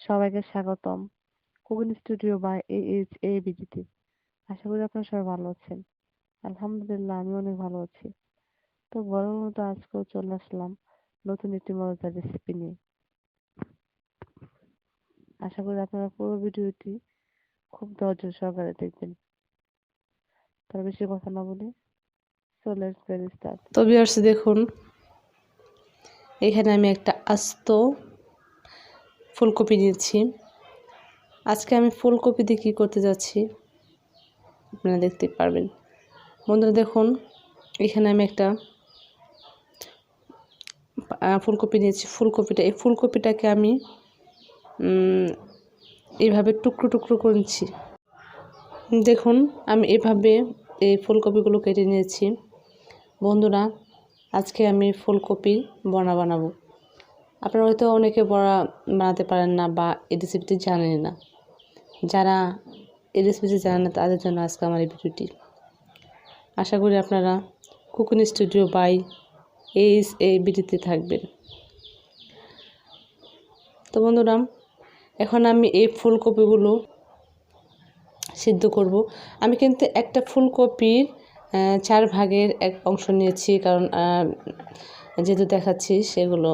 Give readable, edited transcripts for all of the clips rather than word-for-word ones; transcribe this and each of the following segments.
সবাইকে স্বাগতম cooking studio by AHABD-তে। আশা করি আপনারা সবাই ভালো আছেন। আলহামদুলিল্লাহ আমি অনেক ভালো আছি। তো বরাবর মতো আজকেও চলে আসলাম নতুন একটি মজাদার রেসিপি নিয়ে। আশা করি আপনারা পুরো ভিডিওটি খুব ধৈর্য সহকারে দেখবেন। তার বেশি কথা না বলে সো লেটস গেট স্টার্ট। তো ভিউয়ার্স দেখুন, এখানে আমি একটা আস্ত ফুলকপি নিয়েছি। আজকে আমি ফুলকপি দিয়ে কী করতে যাচ্ছি আপনারা দেখতে পারবেন। বন্ধুরা দেখুন, এখানে আমি একটা ফুলকপি নিয়েছি। এই ফুলকপিটাকে আমি এইভাবে টুকরো টুকরো করে নিচ্ছি। দেখুন, আমি এভাবে এই ফুলকপিগুলো কেটে নিয়েছি। বন্ধুরা, আজকে আমি ফুলকপি বড়া বানাবো। আপনারা হয়তো অনেকে বড়া বানাতে পারেন না বা এই রেসিপিটি জানেন না। যারা এই রেসিপিটি জানেন না তাদের জন্য আজকে আমার এই ভিডিওটি। আশা করি আপনারা কুকিং স্টুডিও বাই AHABD-তে থাকবেন। তো বন্ধুরা, এখন আমি এই ফুলকপিগুলো সিদ্ধ করব। আমি কিন্তু একটা ফুলকপির 4 ভাগের 1 অংশ নিয়েছি, কারণ যেহেতু দেখাচ্ছি সেগুলো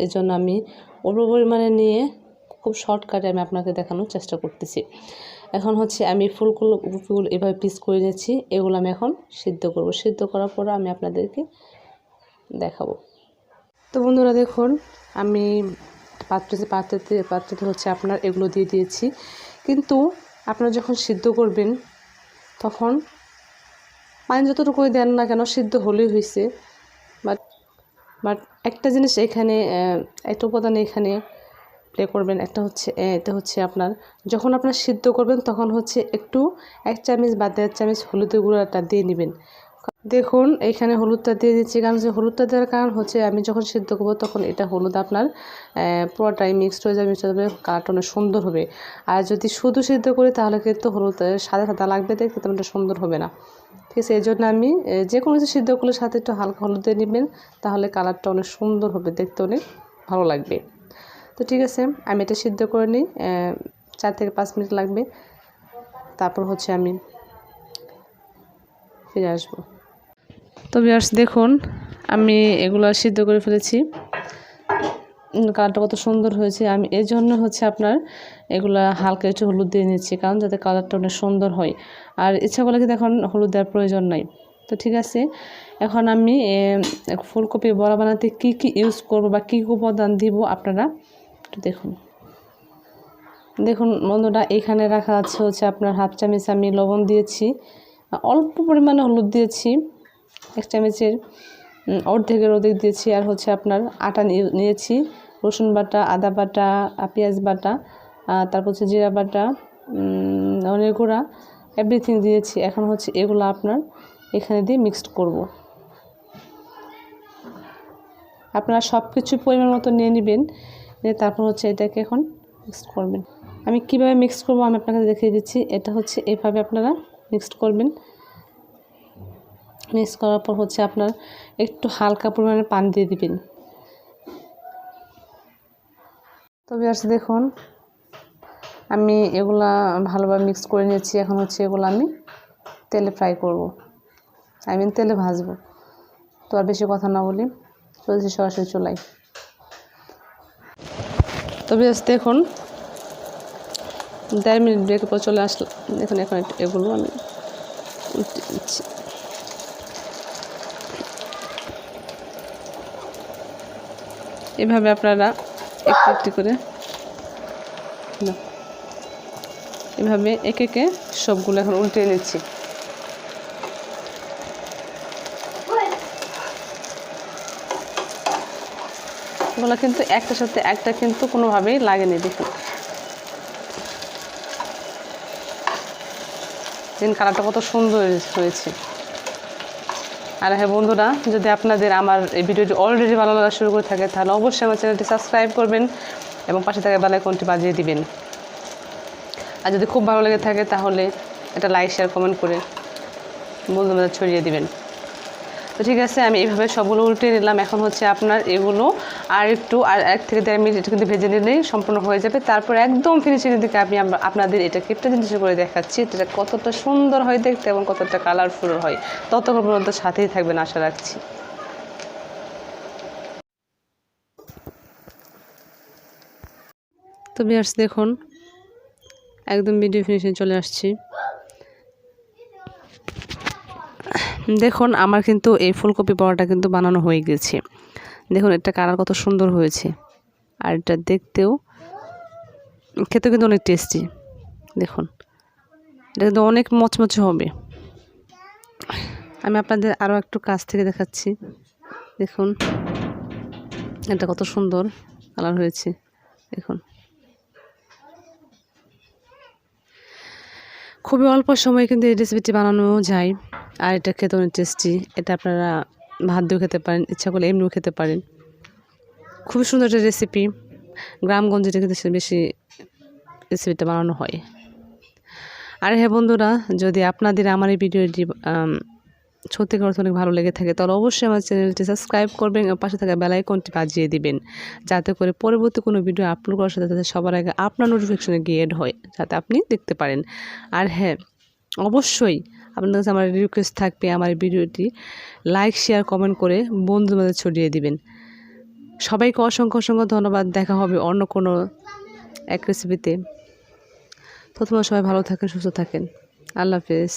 এই জন্য আমি অল্প পরিমাণে নিয়ে খুব শর্টকাটে আমি আপনাকে দেখানোর চেষ্টা করতেছি। এখন হচ্ছে আমি ফুলগুলো এভাবে পিস করে নিয়েছি। এগুলো আমি এখন সিদ্ধ করব। সিদ্ধ করার পর আমি আপনাদেরকে দেখাবো। তো বন্ধুরা দেখুন, আমি পাত্রতে হচ্ছে আপনার এগুলো দিয়ে দিয়েছি। কিন্তু আপনারা যখন সিদ্ধ করবেন তখন পানি যতটুকু দেন না কেন সিদ্ধ হলেই হয়েছে। বাট একটা জিনিস এখানে, একটা উপাদান এখানে প্লে করবেন। এটা হচ্ছে আপনার যখন আপনার সিদ্ধ করবেন তখন হচ্ছে একটু 1 চামচ বা 1.5 চামচ হলুদের গুঁড়াটা দিয়ে নেবেন। দেখুন, এইখানে হলুদটা দিয়ে দিচ্ছি, কারণ যে হলুদটা দেওয়ার কারণ হচ্ছে আমি যখন সিদ্ধ করবো তখন এটা হলুদ আপনার পুরোটাই মিক্সড হয়ে যাবে, কালারটা অনেক সুন্দর হবে। আর যদি শুধু সিদ্ধ করি তাহলে কিন্তু হলুদ সাদা সাদা লাগবে, দেখতে তেমনটা সুন্দর হবে না। ঠিক আছে, এই জন্য আমি যে কোনো কিছু সিদ্ধ করলে সাথে একটু হালকা হলুদ দিয়ে নেবেন, তাহলে কালারটা অনেক সুন্দর হবে, দেখতে অনেক ভালো লাগবে। তো ঠিক আছে, আমি এটা সিদ্ধ করে নিই, 4 থেকে 5 মিনিট লাগবে। তারপর হচ্ছে আমি ফিরে আসবো। তো ভিউয়ার্স দেখুন, আমি এগুলো সিদ্ধ করে ফেলেছি। কালারটা কত সুন্দর হয়েছে। আমি এই জন্য হচ্ছে আপনার এগুলা হালকা একটু হলুদ দিয়ে নিচ্ছি, কারণ যাতে কালারটা অনেক সুন্দর হয়। আর ইচ্ছা করলে কিন্তু এখন হলুদ দেওয়ার প্রয়োজন নাই। তো ঠিক আছে, এখন আমি ফুলকপি বড়া বানাতে কি কি ইউজ করব বা কী উপাদান দিব আপনারা একটু দেখুন। দেখুন বন্ধুরা, এখানে রাখা আছে হচ্ছে আপনার 1/2 চামচ আমি লবণ দিয়েছি, অল্প পরিমাণে হলুদ দিয়েছি, 1 চামচের অর্ধেকের অর্ধেক দিয়েছি। আর হচ্ছে আপনার আটা নিয়েছি, রসুন বাটা, আদা বাটা, পেঁয়াজ বাটা, তারপর হচ্ছে জিরা বাটা, ধনের গুঁড়া, এভরিথিং দিয়েছি। এখন হচ্ছে এগুলো আপনার এখানে দিয়ে মিক্সড করব। আপনারা সব কিছু পরিমাণ মতো নিয়ে নেবেন, তারপর হচ্ছে এটাকে এখন মিক্সড করবেন। আমি কিভাবে মিক্স করব আমি আপনাকে দেখিয়ে দিচ্ছি। এটা হচ্ছে এভাবে আপনারা মিক্সড করবেন। মিক্স করার পর হচ্ছে আপনার একটু হালকা পরিমাণে পানি দিয়ে দিবেন। তবে আসলে দেখুন, আমি এগুলা ভালোভাবে মিক্স করে নিয়েছি। এখন হচ্ছে এগুলো আমি তেলে ফ্রাই করব, তেলে ভাজবো। তো আর বেশি কথা না বলি, চলছে সরাসরি চুলায়। তবে দেখুন, 1.5 মিনিট ব্রেকের পর চলে আসলাম। দেখুন, এখন এগুলো আমি উল্টে দিচ্ছি। এভাবে আপনারা একটু একটু করে এভাবে একে একে সবগুলো এখন উল্টে নিচ্ছি। এগুলো কিন্তু একটার সাথে একটা কিন্তু কোনোভাবেই লাগেনি। দেখুন কালারটা কত সুন্দর হয়েছে। আর হ্যাঁ বন্ধুরা, যদি আপনাদের আমার এই ভিডিওটি অলরেডি ভালো লাগা শুরু করে থাকে তাহলে অবশ্যই আমার চ্যানেলটি সাবস্ক্রাইব করবেন এবং পাশে থাকা বেল আইকনটি বাজিয়ে দিবেন। আর যদি খুব ভালো লেগে থাকে তাহলে এটা লাইক, শেয়ার, কমেন্ট করে বন্ধুদের ছড়িয়ে দিবেন। তো ঠিক আছে, আমি এইভাবে সবগুলো উল্টে নিলাম। এখন হচ্ছে আপনার এগুলো আর একটু আর 1 থেকে 1.5 মিনিট এটা কিন্তু ভেজে নিলেই সম্পূর্ণ হয়ে যাবে। তারপর একদম ফিনিশিংয়ের দিকে আমি আপনাদের এটা একটা জিনিস করে দেখাচ্ছি, এটা কতটা সুন্দর হয় দেখতে এবং কতটা কালারফুল হয়। ততক্ষণ পর্যন্ত সাথেই থাকবেন আশা রাখছি। তো ভিউয়ার্স দেখুন, একদম ভিডিও ফিনিশিং চলে আসছি। দেখুন আমার কিন্তু এই ফুলকপি বড়াটা কিন্তু বানানো হয়ে গেছে। দেখুন এটা কালার কত সুন্দর হয়েছে, আর এটা দেখতেও খেতে কিন্তু অনেক টেস্টি। দেখুন এটা কিন্তু অনেক মচমচে হবে। আমি আপনাদের আরও একটু কাছ থেকে দেখাচ্ছি। দেখুন এটা কত সুন্দর কালার হয়েছে। দেখুন খুবই অল্প সময়ে কিন্তু এই রেসিপিটি বানানো যায়, আর এটা খেতে অনেক টেস্টি। এটা আপনারা ভাত দিয়েও খেতে পারেন, ইচ্ছা করলে এমনিও খেতে পারেন। খুবই সুন্দর একটা রেসিপি। গ্রামগঞ্জে কিন্তু বেশি রেসিপিটা বানানো হয়। আর হ্যাঁ বন্ধুরা, যদি আপনাদের আমার এই ভিডিওটি সত্যিকার অর্থে অনেক ভালো লেগে থাকে, তাহলে অবশ্যই আমার চ্যানেলটি সাবস্ক্রাইব করবেন এবং পাশে থাকা বেল আইকনটি বাজিয়ে দিবেন, যাতে করে পরবর্তী কোনো ভিডিও আপলোড করার সাথে সাথে সবার আগে আপনার নোটিফিকেশনে গিয়ে এড হয়, যাতে আপনি দেখতে পারেন। আর হ্যাঁ অবশ্যই আপনার কাছে আমার রিকোয়েস্ট থাকবে, আমার এই ভিডিওটি লাইক শেয়ার কমেন্ট করে বন্ধুদের মধ্যে ছড়িয়ে দিবেন। সবাইকে অসংখ্য অসংখ্য ধন্যবাদ। দেখা হবে অন্য কোনো এক রেসিপিতে। প্রথমে সবাই ভালো থাকেন, সুস্থ থাকেন। আল্লাহ হাফেজ।